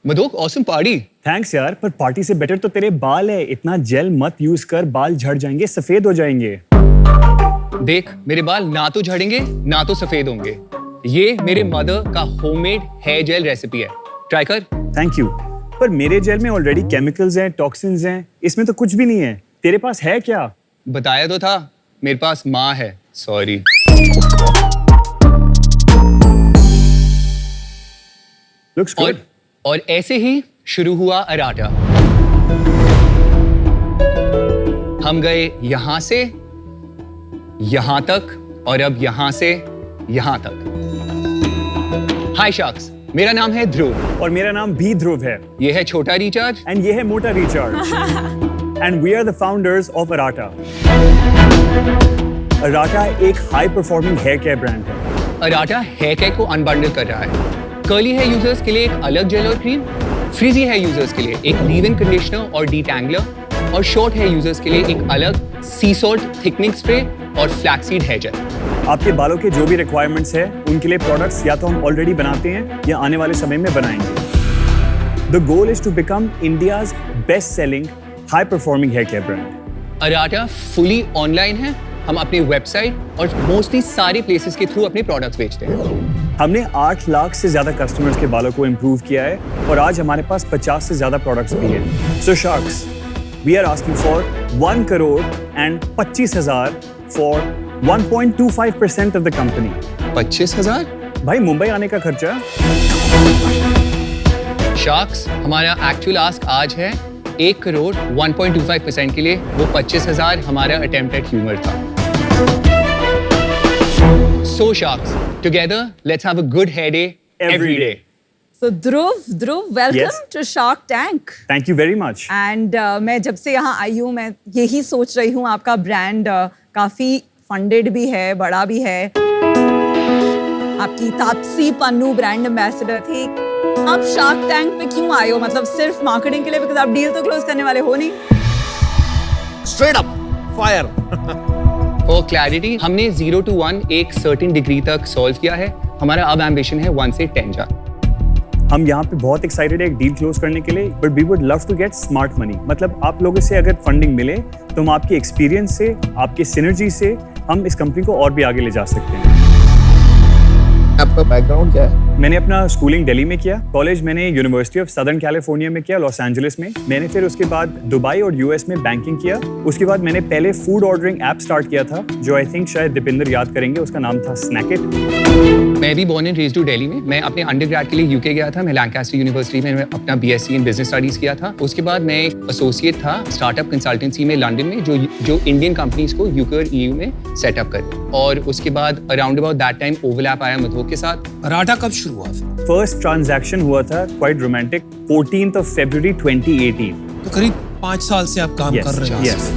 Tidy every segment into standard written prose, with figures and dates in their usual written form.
Madhuk awesome party. Thanks यार, पर party से बेटर तो तेरे बाल है। इतना जेल मत यूज कर, बाल झड़ जाएंगे, सफेद हो जाएंगे। देख, मेरे बाल ना तो झड़ेंगे ना तो सफेद होंगे। ये मेरे मदर का होममेड हेयर जेल रेसिपी है, ट्राई कर। थैंक यू, पर मेरे जेल में ऑलरेडी केमिकल्स हैं, टॉक्सिन्स हैं, इसमें तो कुछ भी नहीं है। तेरे पास है क्या? बताया तो था, मेरे पास माँ है। सॉरी। Looks good. और ऐसे ही शुरू हुआ अराटा। हम गए यहां से यहां तक और अब यहां से यहां तक। हाय शार्क्स, मेरा नाम है ध्रुव और मेरा नाम भी ध्रुव है। ये है छोटा रिचार्ज एंड ये है मोटा recharge. And we are the founders of Arata. Arata एक high performing hair care brand है। अराटा हेयर केयर को अनबंडल कर रहा है। कर्ली हेयर यूजर्स के लिए एक अलग जेल और क्रीम, फ्रीजी हेयर यूजर्स के लिए एक लीव इन कंडीशनर और डीटैंगलर, और शॉर्ट हेयर यूजर्स के लिए एक अलग सी सॉल्ट थिकनिंग स्प्रे और फ्लैक्सीड हेयर जेल। आपके बालों के जो भी रिक्वायरमेंट्स है उनके लिए प्रोडक्ट्स या तो हम ऑलरेडी बनाते हैं या आने वाले समय में बनाएंगे। The goal is to become India's best selling high performing hair care brand. Arata fully online है। हम अपनी वेबसाइट और मोस्टली सारी प्लेसेस के थ्रू अपने प्रोडक्ट्स बेचते हैं। हमने 8 लाख से ज्यादा कस्टमर्स के बालों को इम्प्रूव किया है और आज हमारे पास 50 से ज्यादा प्रोडक्ट्स भी हैं। So sharks, we are asking for 1 crore and 25,000 for 1.25% of the company. 25,000? भाई, मुंबई आने का खर्चा। शार्क्स, हमारा एक्चुअल आस्क आज है 1 करोड़ 1.25% के लिए। वो 25,000 हमारा अटेम्प्टेड ह्यूमर था। So sharks, together, let's have a good hair day every day. So Dhruv, welcome Yes. to Shark Tank. Thank you very much. And मैं जब से यहाँ आई हूँ, मैं यही सोच रही हूँ, आपका ब्रांड काफी फंडेड भी है, बड़ा भी है। आपकी तापसी पन्नू ब्रांड एम्बेसडर थी। आप शार्क टैंक पे क्यों आए हो? मतलब सिर्फ मार्केटिंग के लिए? बिकॉज आप डील तो क्लोज करने वाले हो नहीं। Straight up, fire. For clarity, हमने 0 to 1 एक सर्टेन डिग्री तक सॉल्व किया है। हमारा अब एम्बिशन है 1 से 10 जा। हम यहाँ पे बहुत एक्साइटेड है एक डील क्लोज करने के लिए, but we would love to get smart money. मतलब आप लोगों से अगर फंडिंग मिले तो हम आपके एक्सपीरियंस से, आपके सिनर्जी से हम इस कंपनी को और भी आगे ले जा सकते हैं। आपका बैकग्राउंड क्या है? मैंने अपना स्कूलिंग दिल्ली में किया, कॉलेज मैंने यूनिवर्सिटी ऑफ सदर्न कैलिफोर्निया में किया, लॉस एंजलिस में। मैंने फिर उसके बाद दुबई और यूएस में बैंकिंग किया। उसके बाद मैंने पहले फूड ऑर्डरिंग ऐप स्टार्ट किया था, जो आई थिंक शायद दीपिंदर याद करेंगे, उसका नाम था स्नैकिट। मैं भी बॉर्न एंड रेज्ड दिल्ली में। मैं अपने अंडरग्रेड के लिए यूके गया था। मैं लैंकास्टर यूनिवर्सिटी में अपना बीएससी इन बिजनेस स्टडीज किया था। उसके बाद मैं एक एसोसिएट था स्टार्टअप कंसल्टेंसी में लंदन में, जो इंडियन कंपनीज को यूके और ईयू में सेटअप करे। और उसके बाद around about that time overlap आया मधुक के साथ। अराटा कब शुरू हुआ फिर? फर्स्ट ट्रांजैक्शन हुआ था quite romantic 14th of February 2018। तो करीब 5 साल से आप काम कर रहे हैं। यस।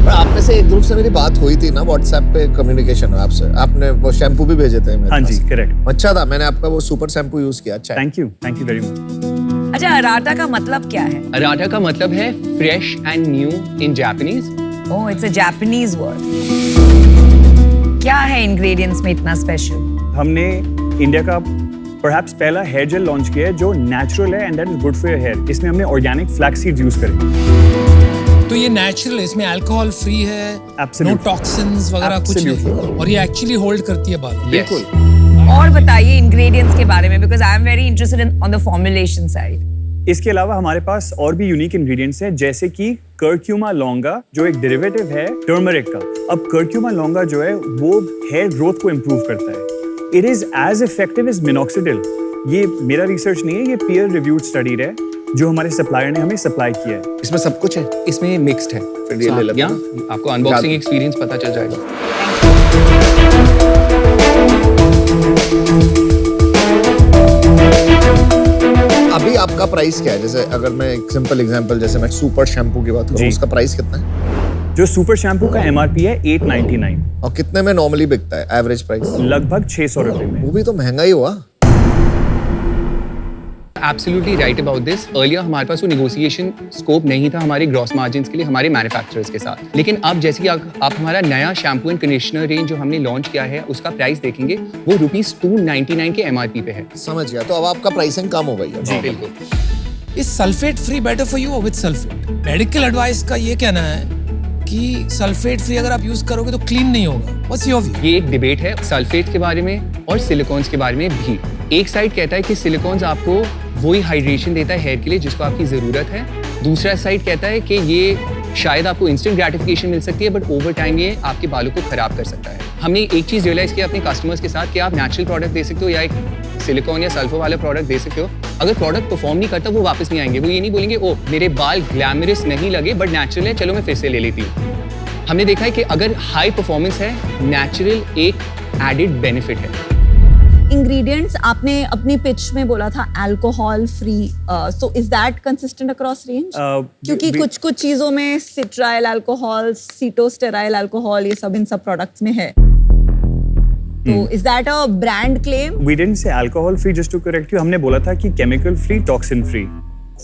पर आप में से एक ग्रुप से मेरी बात हुई थी ना, व्हाट्सएप पे कम्युनिकेशन आपसे। आपने वो शैम्पू भी भेजे थे मेरे हाँ पास। जी, करेक्ट। अच्छा था, मैंने आपका वो सुपर शैम्पू यूज किया। अच्छा है। Thank you very much. अच्छा, अराटा का मतलब क्या है? अराटा का मतलब है fresh and new in Japanese. Oh, it's a Japanese word. क्या है इंग्रेडिएंट्स में इतना स्पेशल? हमने इंडिया का परहैप्स पहला हेयर जेल लॉन्च किया है जो नेचुरल है and that is good for your hair. इसमें हमने ऑर्गेनिक फ्लैक्स सीड्स यूज करे। तो ये नेचुरल है, इसमें अल्कोहल फ्री है, नो Absolutely. टॉक्सिन्स वगैरह कुछ नहीं है, और ये एक्चुअली होल्ड करती है बाल। बिल्कुल। और बताइए इंग्रेडिएंट्स के बारे में, because I am very interested in on the formulation side. इसके अलावा हमारे पास और भी यूनिक इंग्रेडिएंट्स हैं, जैसे कि कर्क्यूमा लौंगा, जो एक डेरिवेटिव है टर्मरिक का। अब कर्क्यूमा लौंगा जो है वो हेयर ग्रोथ को इम्प्रूव करता है। It is as effective as minoxidil. ये मेरा रिसर्च नहीं है, ये पीयर रिव्यूड स्टडी है जो हमारे सप्लायर ने हमें सप्लाई किया है। इसमें सब कुछ है। इसमें मिक्स्ड है। फिर ये ले लेते हैं। यहाँ आपको अनबॉक्सिंग एक्सपीरियंस पता चल जाएगा। अभी आपका प्राइस क्या है? जैसे अगर मैं एक सिंपल एग्जांपल, जैसे मैं सुपर शैम्पू की बात करूँ, जी। उसका प्राइस कितना है? जो सुपर शैम्पू का MRP है 899, और कितने में नॉर्मली बिकता है एवरेज प्राइस? लगभग 600 रुपए में। वो भी तो महंगा ही हुआ। Absolutely right about this. Earlier हमारे पास वो नेगोशिएशन स्कोप नहीं था हमारे ग्रॉस मार्जिन्स के लिए हमारे मैन्युफैक्चरर्स के साथ। लेकिन अब जैसे कि आप हमारा नया शैम्पू एंड कंडीशनर रेंज जो हमने लॉन्च किया है उसका प्राइस देखेंगे वो ₹299 के MRP पे है। समझ गया, तो अब आपका प्राइसिंग कम हो गई है। जी बिल्कुल। Is sulphate free better for you और विद सल्फेट? मेडिकल एडवाइस का ये कहना है कि सल्फेट फ्री अगर आप यूज करोगे तो क्लीन नहीं होगा। What's your view? ये एक डिबेट है सल्फेट के बारे में और सिलिकॉन्स के बारे में भी। एक साइड कहता है कि सिलिकॉन्स आपको वही हाइड्रेशन देता है हेयर के लिए जिसको आपकी ज़रूरत है। दूसरा साइड कहता है कि ये शायद आपको इंस्टेंट ग्रेटिफिकेशन मिल सकती है बट ओवर टाइम ये आपके बालों को खराब कर सकता है। हमने एक चीज़ रियलाइज़ किया अपने कस्टमर्स के साथ कि आप नेचुरल प्रोडक्ट दे सकते हो या एक सिलिकॉन या सल्फर वाला प्रोडक्ट दे सकते हो। अगर प्रोडक्ट परफॉर्म नहीं करता वो वापस नहीं आएंगे। वो ये नहीं बोलेंगे ओ मेरे बाल ग्लैमरस नहीं लगे बट नेचुरल है, चलो मैं फिर से ले लेती हूँ। हमने देखा है कि अगर हाई परफॉर्मेंस है नेचुरल एक एडेड बेनिफिट है। इंग्रेडिएंट्स आपने अपनी पिच में बोला था alcohol free, so is that consistent across range? क्योंकि कुछ चीजों में सिट्राइल अल्कोहल, सीटोस्टेराइल अल्कोहल ये सब इन सब प्रोडक्ट्स में है। तो is that a brand claim? We didn't say alcohol free, just to correct you. हमने बोला था कि chemical free, toxin free.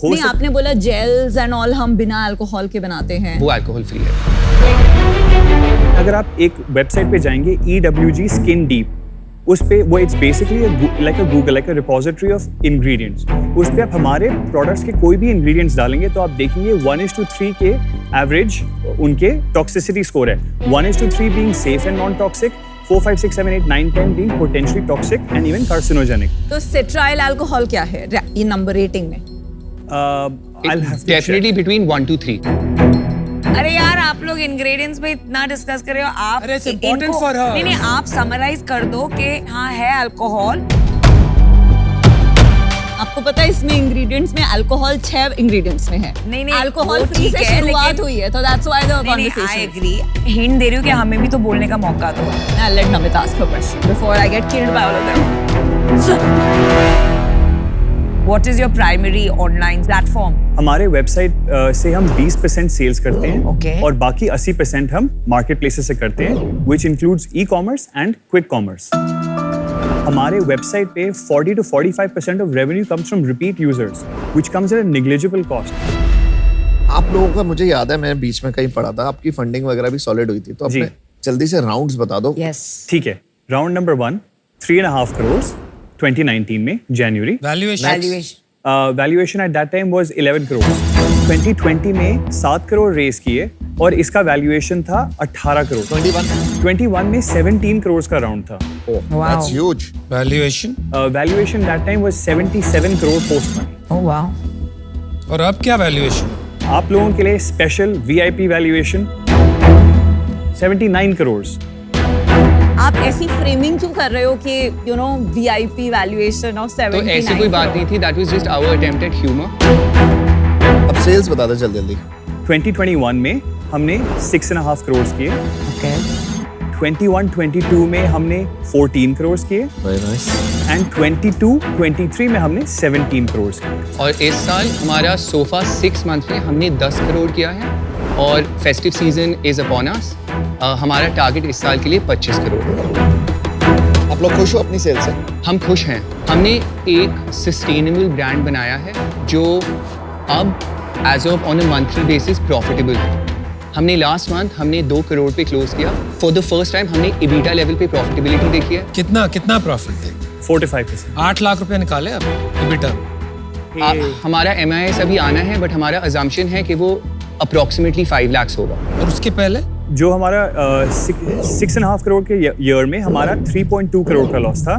नहीं, आपने बोला जेल्स एंड ऑल हम बिना अल्कोहल के बनाते हैं। वो अल्कोहल फ्री है। अगर आप एक वेबसाइट पे जाएंगे EWG Skin Deep, उस पे वो it's basically like a Google, like a repository of ingredients. उस पे आप हमारे प्रोडक्ट्स के कोई भी इंग्रेडिएंट्स डालेंगे तो आप देखेंगे 1:3 के एवरेज उनके टॉक्सिसिटी स्कोर है। 1:3 being safe and non toxic, 4, 5, 6, 7, 8, 9, 10 being potentially toxic and even carcinogenic. तो सिट्राइल अल्कोहल क्या है ये नंबर रेटिंग में? I'll have to definitely between 1 to 3। अरे यार आप लोग इंग्रेडिएंट्स पे इतना डिस्कस कर रहे हो। आप अरे, it's important इनको- for her. नहीं आप समराइज कर दो कि हाँ है अल्कोहल। आपको पता है इसमें इंग्रेडिएंट्स में अल्कोहल 6 इंग्रेडिएंट्स में है। नहीं, अल्कोहल वो फ्री ठीक से है, शुरुआत लेकिन- हुई है, तो that's why the I conversation. Agree. Hint दे रही हूँ कि हमें भी तो बोलने का मौका दो। I'll let Namit ask her question before I get killed by all of them. What is your primary online platform? हमारे वेबसाइट से हम 20% सेल्स करते हैं Okay. और बाकी 80% हम मार्केट प्लेसेस से करते हैं, which includes e-commerce and quick commerce. हमारे वेबसाइट पे 40 to 45% of revenue comes from repeat users, which comes at a negligible cost. आप लोगों का मुझे याद है, मैं बीच में कहीं पढ़ा था, आपकी फंडिंग वगैरह भी सॉलिड हुई थी, तो जी। अपने जल्दी से राउंड्स बता दो। यस। ठीक है, राउंड नंबर 1 3.5 crores 2019 में जनवरी। Valuation? Valuation at that time was 11 crores। 2020 में 7 करोड़ रेज किए और इसका वैल्यूएशन था 18 करोड़। 21 में 17 करोड़ का राउंड था। That's huge. Valuation? Valuation that time was 77 crore post money. Oh wow. और अब क्या वैल्यूएशन? आप लोगों के लिए स्पेशल VIP वैल्यूएशन 79 करोड़। आप ऐसी फ्रेमिंग क्यों कर रहे हो कि you know VIP valuation of 79? तो ऐसी कोई बात नहीं थी, that was just our attempt at humour. अब सेल्स बता दो जल्दी जल्दी। 2021 में हमने 6.5 करोड़ किए। ओके। 21-22 में हमने 14 करोड़ किए वेरी नाइस। एंड 22-23 में हमने 17 करोड़ किए। और इस साल हमारा सोफा 6 मंथ में हमने 10 करोड़ किया है और festive season is upon us. हमारा टारगेट इस साल के लिए 25 करोड़। आप लोग खुश हो अपनी सेल्स से? हम खुश हैं। हमने एक सस्टेनेबल ब्रांड बनाया है जो अब as of on a monthly basis profitable है। हमने लास्ट मंथ हमने 2 करोड़ पे क्लोज किया। फॉर द फर्स्ट टाइम हमने EBITDA लेवल पे प्रॉफिटेबिलिटी देखी है। कितना प्रॉफिट थे? 4-5%। 8 लाख रुपए निकाले अब EBITDA। हमारा MIS अभी आना है बट हमारा अजम्पशन है कि वो अप्रॉक्सीमेटली 5 लाख होगा। और उसके पहले? जो हमारा 6.5 करोड़ के ईयर में हमारा 3.2 करोड़ का लॉस था।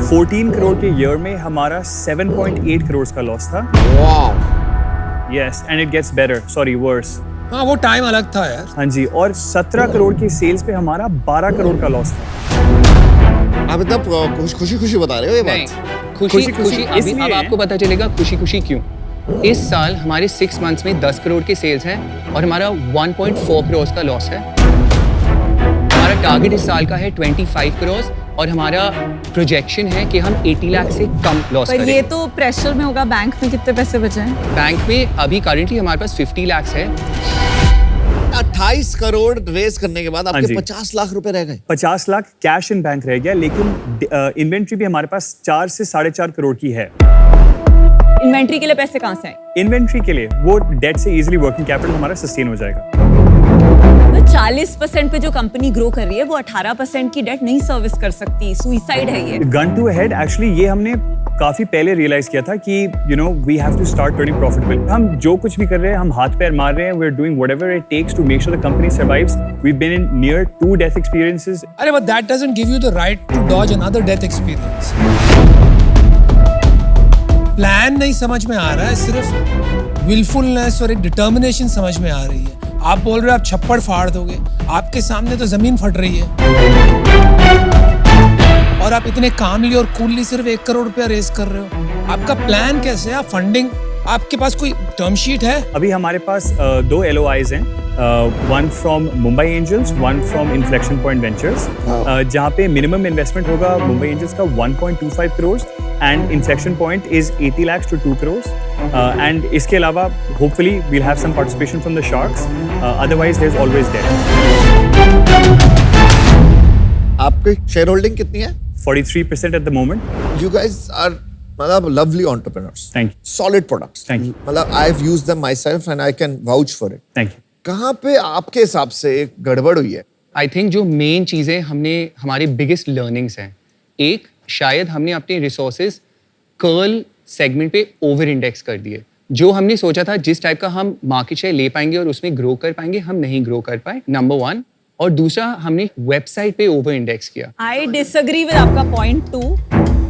14 करोड़ के ईयर में हमारा 7.8 करोड़ का लॉस था। Wow. Yes, and it gets better, sorry worse. हाँ वो टाइम अलग था यार। हाँ जी, और 17 करोड़ के सेल्स पे हमारा 12 करोड़ का लॉस था। आप इतना खुशी खुशी बता रहे हो ये नहीं, बात? खुशी अभी इसलिए अब है। आपको पता चलेगा खुशी क्यों। इस साल हमारे 6 मंथ्स में 10 करोड़ के सेल्स हैं और हमारा 1.4 करोड़ का लॉस है। हमारा टारगेट इस साल का है 25 करोड़ और हमारा प्रोजेक्शन है कि हम 80 लाख से कम लॉस पर करेंगे। ये तो प्रेशर में होगा। बैंक में कितने पैसे बचे हैं? बैंक में अभी करंटली हमारे पास 50 लाख है। 28 करोड़ रेस करने के बाद हाँ आपके जी। 50 लाख रुपए रह गए। 50 लाख कैश इन बैंक रह गया, लेकिन इन्वेंट्री भी हमारे पास 4 से 4.5 करोड़ की है। इन्वेंट्री के लिए पैसे कहाँ से आए? इन्वेंट्री के लिए वो डेट से इजीली वर्किंग कैपिटल हमारा सस्टेन हो जाएगा। तो 40% पे जो कंपनी ग्रो कर रही है वो 18% की डेट नहीं सर्विस कर सकती, सुइसाइड है ये। गन टू हेड, एक्चुअली ये हमने काफी पहले रियलाइज किया था कि we have to start turning profitable. हम जो कुछ भी कर रहे हैं, हम हाथ पैर मार रहे हैं, we are doing whatever it takes to make sure the company survives. We have been in near 2 death experiences. अरे but that doesn't give you the right to dodge another death experience. Plan नहीं समझ में आ रहा है, सिर्फ विलफुलनेस और एक determination समझ में आ रही है। आप बोल रहे हो आप छप्पड़ फाड़ दोगे, आपके सामने तो जमीन फट रही है और आप इतने कामली और कूलली सिर्फ 1 करोड़ रुपया रेस कर रहे हो। आपका प्लान कैसे है? आप फंडिंग, आपके पास कोई टर्म शीट है? अभी हमारे पास 2 LOIs हैं, one from Mumbai angels, one from inflection point ventures, जहाँ पे मिनिमम इन्वेस्टमेंट होगा मुंबई एंजल्स का 1.25 crore and inflection point is 80 lakhs to 2 crores, and इसके अलावा hopefully we'll have some participation from the sharks, otherwise there is always there. आपकी share holding कितनी है? 43% at the moment. You guys are मतलब lovely entrepreneurs. Thank you. Solid products. Thank you. मतलब I've used them myself and I can vouch for it. Thank you. कहाँ पे आपके हिसाब से एक गड़बड़ हुई है? आई थिंक जो मेन चीज़ें हमने हमारे बिगेस्ट लर्निंग्स हैं, एक शायद हमने अपने रिसोर्सेज कर्ल सेगमेंट पे ओवर इंडेक्स कर दिए। जो हमने सोचा था जिस टाइप का हम मार्केट शेयर ले पाएंगे और उसमें ग्रो कर पाएंगे, हम नहीं ग्रो कर पाए, नंबर 1। और दूसरा, हमने वेबसाइट पे ओवर इंडेक्स किया। आई डिसएग्री विद आपका पॉइंट 2।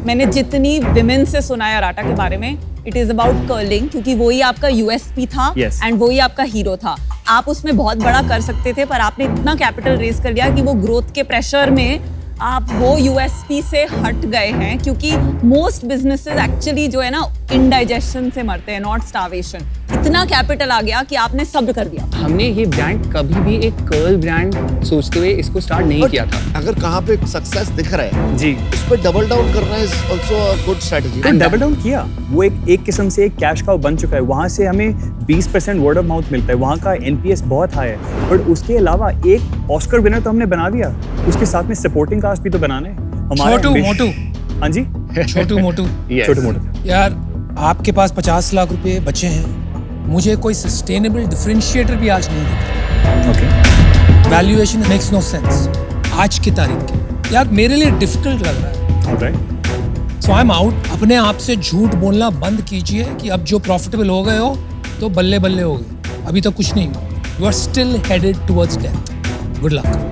मैंने जितनी विमेन से सुना है अराटा के बारे में, इट इज अबाउट कर्लिंग, क्योंकि वही आपका यूएसपी था Yes. एंड वही आपका हीरो था। आप उसमें बहुत बड़ा कर सकते थे, पर आपने इतना कैपिटल रेज कर लिया कि वो ग्रोथ के प्रेशर में आप वो यूएसपी से हट गए हैं, क्योंकि मोस्ट बिजनेसेस एक्चुअली जो है ना इंडाइजेशन से मरते हैं, नॉट स्टार्वेशन। इतना कैपिटल आ गया कि आपने सब कर दिया। हमने ये ब्रांड कभी भी एक कर्ल ब्रांड सोचते हुए इसको स्टार्ट नहीं किया था। अगर कहाँ पे सक्सेस दिख रहा है, जी, उस पर डबल डाउन करना is also a good strategy. तो डबल डाउन किया। वो एक किस्म से एक कैश काउ बन चुका है। वहाँ से हमें 20% वर्ड ऑफ माउथ मिलता है, वहाँ का NPS बहुत हाई है। बट उसके अलावा एक ऑस्कर विनर तो हमने बना दिया, उसके साथ में सपोर्टिंग कास्ट भी तो बनाना है हमारा। छोटू मोटू। हाँ जी, छोटू मोटू। Yes. छोटू मोटू। यार आपके पास 50 लाख रुपए बचे हैं, मुझे कोई सस्टेनेबल डिफरेंशिएटर भी आज नहीं दिखता। Okay, valuation makes no sense आज की तारीख के। यार मेरे लिए डिफिकल्ट लग रहा है। Alright. So I am out. अपने आप से झूठ बोलना बंद कीजिए कि अब जो प्रॉफिटेबल हो गए हो तो बल्ले बल्ले हो गए। अभी तक कुछ नहीं हुआ। You are still headed towards death. Good luck.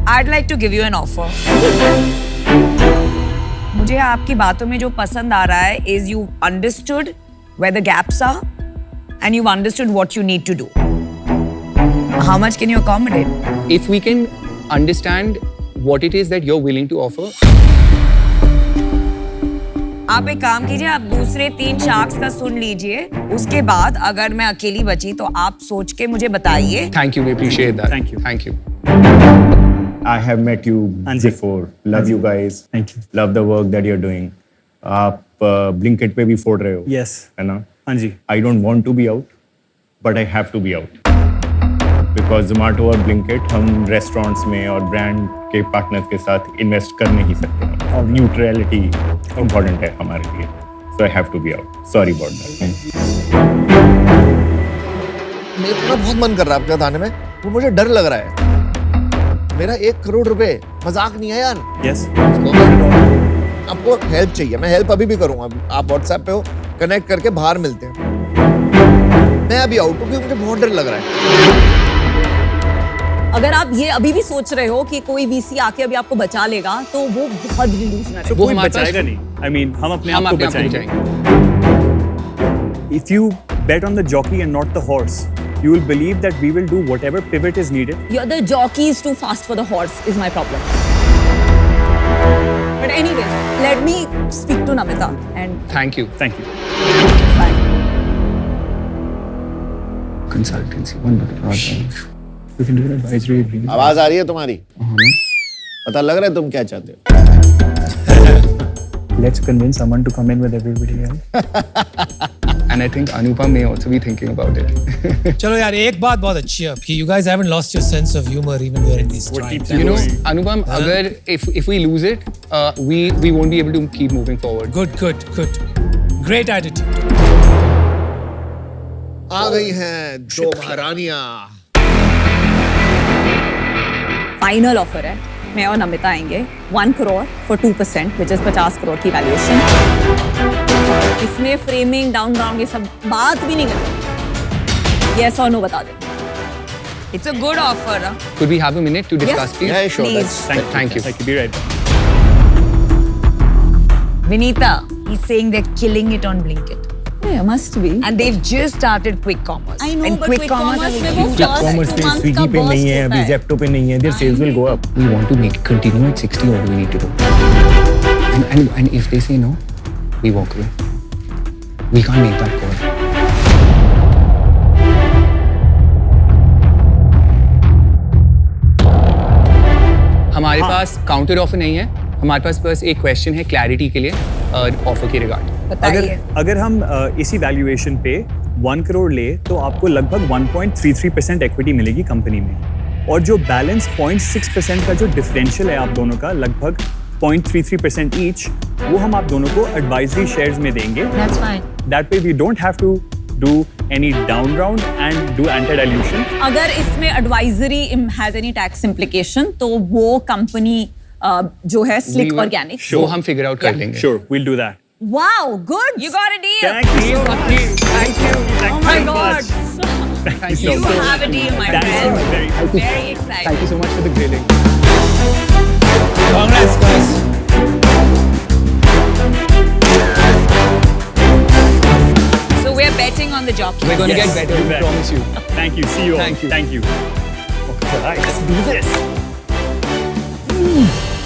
I'd like to give you an offer. मुझे आपकी बातों में जो पसंद आ रहा है is you understood where the gaps are and you've understood what you need to do. How much can you accommodate? If we can understand what it is that you're willing to offer, आप एक काम कीजिए, आप दूसरे 3 sharks का सुन लीजिए, उसके बाद अगर मैं अकेली बची तो आप सोच के मुझे बताइए। thank you, we appreciate that. Thank you. Thank you. I have met you Anji. before. Love you guys. Thank you. Love the work that you're doing. आप Blinkit पे भी फोड़ रहे हो, Yes. है ना? हाँ जी। I don't want to be out, but I have to be out. Because Zomato और Blinkit हम restaurants में और brand के partners के साथ invest कर नहीं सकते। और neutrality important है हमारे लिए. So I have to be out. Sorry about that. मेरा बहुत मन कर रहा है आपके साथ आने में, वो मुझे डर लग रहा है। मेरा 1 करोड़ रुपए मजाक नहीं है यार। Yes. आपको हेल्प चाहिए, मैं हेल्प अभी भी करूंगा। आप व्हाट्सएप पे हो, कनेक्ट करके बाहर मिलते हैं। मैं अभी आउट हूँ क्योंकि मुझे बहुत डर लग रहा है। अगर आप ये अभी भी सोच रहे हो कि कोई वीसी आके अभी आपको बचा लेगा, तो वो बहुत डिल्यूजनल है। तो वो कोई हमारे बचाएगा पास- नहीं। I mean, हम अपने हम आप को अपने आप को बचाएंगे। बचाएंगे। If you bet on the jockey and not the horse, you will believe that we will do whatever pivot is needed. You're the jockey is too fast for the horse is my problem. But anyways, let me speak to Namita and Thank you. Thank you. fine. Consultancy, one minute. We can do an advisory. आवाज आ रही है तुम्हारी? पता लग रहा है तुम क्या चाहते हो? Let's convince someone to come in with everybody else. and I think Anupam may also be thinking about it. चलो यार एक बात बहुत अच्छी है आपकी. You guys haven't lost your sense of humor even during these What trying keeps times. You know, Going. Anupam, agar if we lose it, we won't be able to keep moving forward. Good. Great attitude. आ गई हैं दो महारानियां. Final offer है, मैं और नमिता आएंगे 1 crore for 2% which is 50 crore की valuation. इसमें framing down round ये सब बात भी नहीं करते. यस और नो बता दे. It's a good offer. Huh? Could we have a minute to discuss, Yes. please? Yeah, sure. Please. Thank you. Thank you. Be right back. Vinita, he's saying they're killing it on Blinkit. Yeah, must be. And they've just started quick commerce. I know, and but quick commerce has a में वो huge first commerce 2 पे months Swiggy का पे नहीं burst है, होता अभी है. जेप्टो पे नहीं है. Their sales will go up. We want to make it continue at 60, or do we need to do? And if they say no, we walk away. We can't make that call. हमारे पास counter offer नहीं है. हमारे पास बस एक question है clarity के लिए offer के रिगार्ड. बताइए. अगर हम इसी वैल्यूएशन पे 1 करोड़ ले तो आपको लगभग 1.33% इक्विटी मिलेगी कंपनी में. और जो बैलेंस 0.6% का जो डिफरेंशियल है आप दोनों का लगभग 0.33% ईच, वो हम आप दोनों को एडवाइजरी शेयर्स में देंगे. That's fine. That way we don't have to do any down round and do anti-dilution. अगर इसमें advisory has any tax implication तो वो कंपनी जो है स्लिक ऑर्गेनिक. वो हम फिगर आउट कर लेंगे. Sure, we'll do that. Wow good. You got a deal. Thank you. Thank you. Oh my god. Thank You you so much. have a deal, my Thank you friend. very much. Very excited. Thank you so much for the grilling. Congrats, guys. So we're betting on the jockey. We're going to Yes, get better, you we bet. promise you. Thank you. See you all. Thank you. Thank you. Okay, let's do this.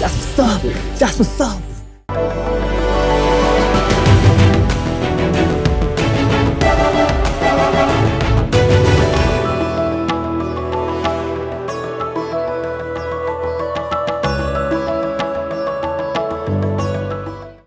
That's what's up. That's what's up.